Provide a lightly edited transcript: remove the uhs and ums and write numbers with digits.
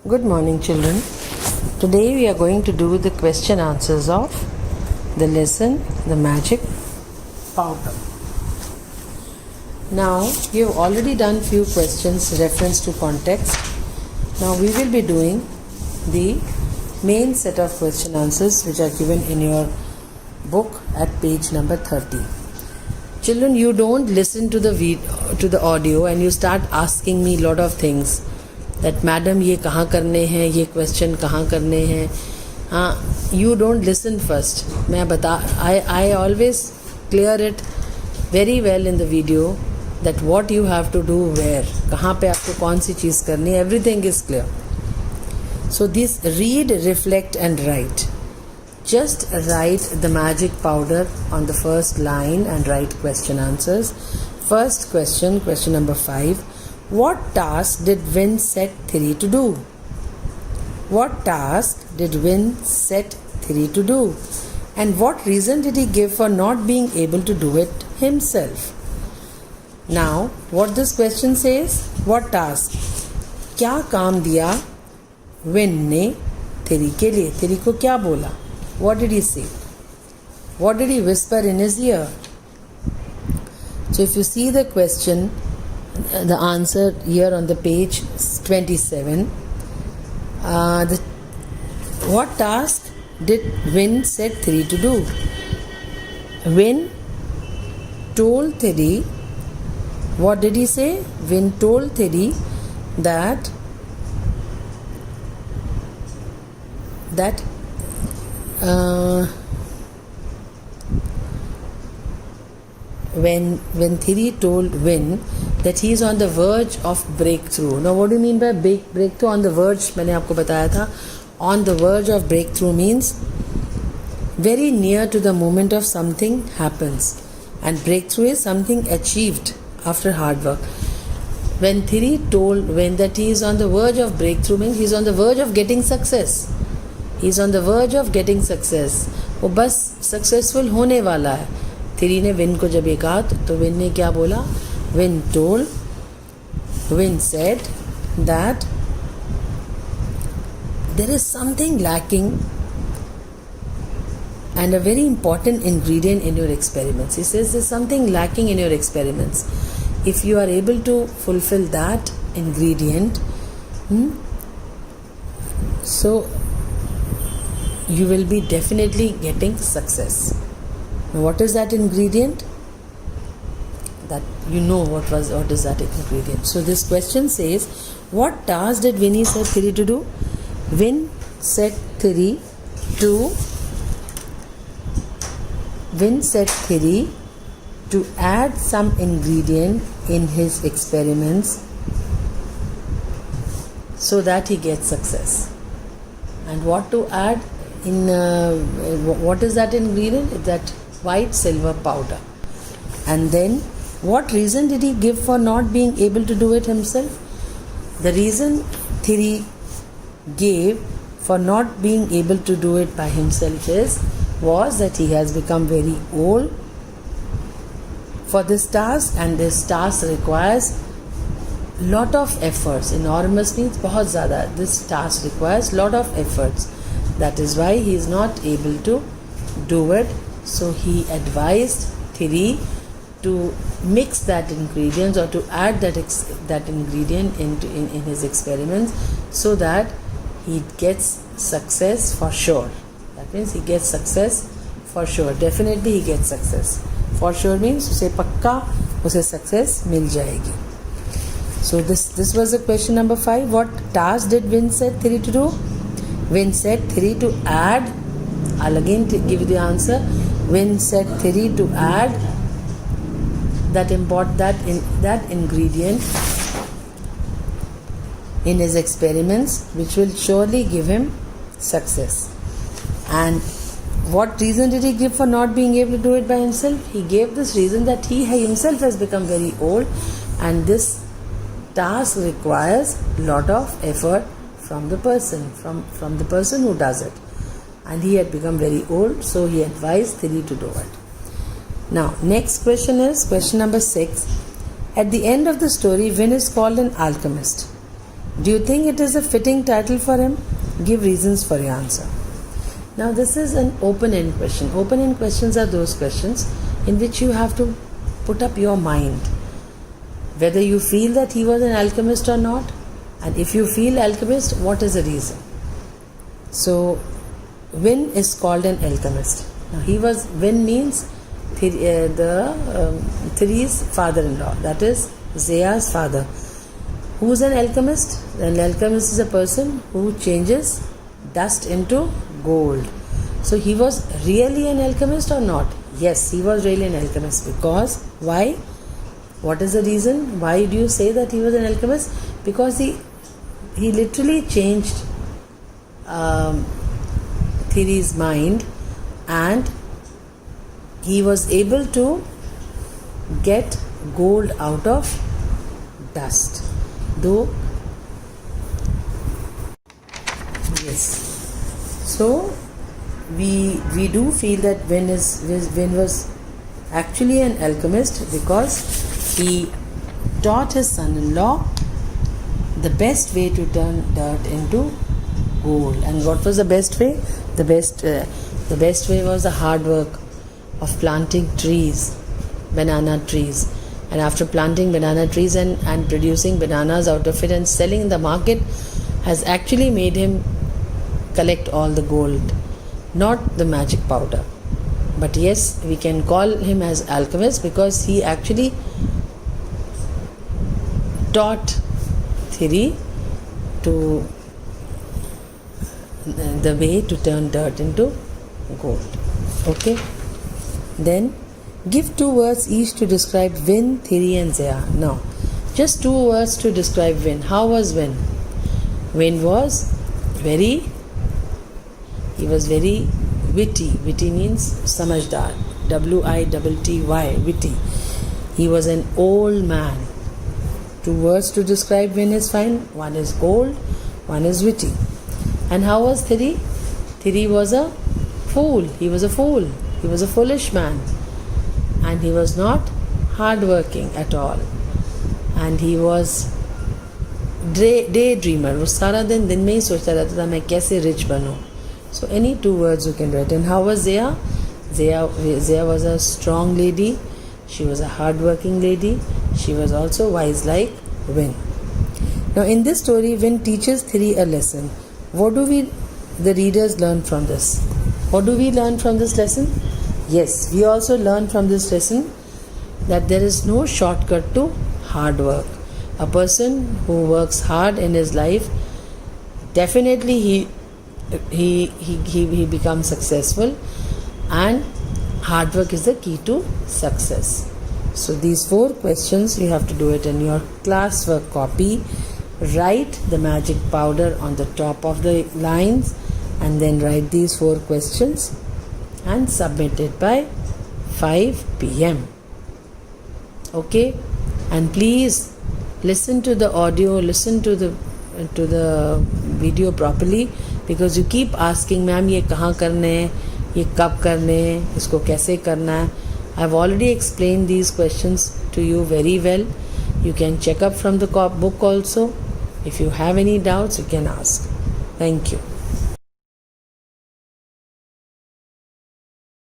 Good morning, children. Today we are going to do the question answers of the lesson The Magic Powder. Now, you have already done few questions reference to context. Now we will be doing the main set of question answers which are given in your book at page number 30. Children, you don't listen to the audio and you start asking me lot of things. That madam ये कहाँ करने हैं, ये question कहाँ करने हैं. हाँ, you don't listen first. I always clear it very well in the video that what you have to do where, कहाँ पे आपको कौन सी चीज़ करनी है, everything is clear. So this read, reflect and write. Just write the magic powder on the first line and write question answers. First question number 5. What task did Win set Thierry to do? What task did Win set Thierry to do? And what reason did he give for not being able to do it himself? Now, what this question says? What task? क्या काम दिया Win ने Thierry के लिए? Thierry को क्या बोला? What did he say? What did he whisper in his ear? So if you see the question, the answer here on the page 27, what task did Win set Thierry to do? Win told Thierry, what did he say? Win told Thierry that when Thierry told Win that he is on the verge of breakthrough. Now what do you mean by breakthrough? On the verge, मैंने आपको बताया था, on the verge of breakthrough means very near to the moment of something happens, and breakthrough is something achieved after hard work. When Thierry told Win that he is on the verge of breakthrough means he is on the verge of getting success. He is on the verge of getting success. वो बस successful होने वाला है. Thierry ने Win को जब ये कहा तो Win ने क्या बोला? Win said that there is something lacking and a very important ingredient in your experiments. He says there's something lacking in your experiments. If you are able to fulfill that ingredient, so you will be definitely getting success. Now what is that ingredient? That you know what is that ingredient. So this question says, what task did Winnie set Thierry to do? Win set Thierry to add some ingredient in his experiments so that he gets success. And what to add in? What is that ingredient? It's that white silver powder. And then, what reason did he give for not being able to do it himself? The reason Thierry gave for not being able to do it by himself was that he has become very old for this task, and this task requires lot of efforts. Enormous means बहुत ज़्यादा. This task requires lot of efforts. That is why he is not able to do it. So he advised Thierry to mix that ingredients or to add that ingredient in his experiments so that he gets success for sure. That means he gets success for sure. Definitely he gets success. For sure means उसे पक्का उसे success मिल जाएगी. So this was the question number 5. What task did Win set Thierry to do? Win set Thierry to add. I'll again give you the answer. Win set Thierry to add that ingredient in his experiments, which will surely give him success. And what reason did he give for not being able to do it by himself? He gave this reason that he himself has become very old, and this task requires lot of effort from the person, from the person who does it. And he had become very old, so he advised Thierry to do it. Now, next question is question number 6. At the end of the story, Win is called an alchemist. Do you think it is a fitting title for him? Give reasons for your answer. Now this is an open-end question. Open-end questions are those questions in which you have to put up your mind. Whether you feel that he was an alchemist or not, and if you feel alchemist, what is the reason? So, Vin is called an alchemist. Now Vin means Thierry's father-in-law, that is Zea's father. Who is an alchemist? An alchemist is a person who changes dust into gold. So he was really an alchemist or not? Yes, he was really an alchemist. Because why? What is the reason? Why do you say that he was an alchemist? Because he literally changed Thierry's mind, and he was able to get gold out of dust. Though, yes. So we do feel that Vin was actually an alchemist because he taught his son-in-law the best way to turn dirt into gold. And what was the best way? The best way was the hard work of planting trees, banana trees. And after planting banana trees and producing bananas out of it and selling in the market has actually made him collect all the gold, not the magic powder. But yes, we can call him as alchemist because he actually taught Thierry to the way to turn dirt into gold. Okay? Then give 2 words each to describe Vin, Thierry and Zea. Now, just 2 words to describe Vin. How was Vin? Vin was very witty. Witty means samajdar. Witty, witty. He was an old man. 2 words to describe Vin is fine. One is old, one is witty. And how was Thierry? Thierry was a fool. He was a fool. He was a foolish man. And he was not hardworking at all. And he was daydreamer. वो सारा दिन में ही सोचता रहता था मैं कैसे rich बनूं. So any 2 words you can write. And how was Zea? Zea was a strong lady. She was a hardworking lady. She was also wise like Vin. Now in this story, Vin teaches Thierry a lesson. What do the readers, learn from this? What do we learn from this lesson? Yes, we also learn from this lesson that there is no shortcut to hard work. A person who works hard in his life, definitely he becomes successful, and hard work is the key to success. So these 4 questions you have to do it in your classwork copy. Write the magic powder on the top of the lines and then write these 4 questions and submit it by 5 p.m. Okay? And please listen to the audio, listen to the video properly, because you keep asking, ma'am, ye kahan karne hai, ye kab karne hai, isko kaise karna hai. I've already explained these questions to you very well. You can check up from the book also. If you have any doubts, you can ask. Thank you.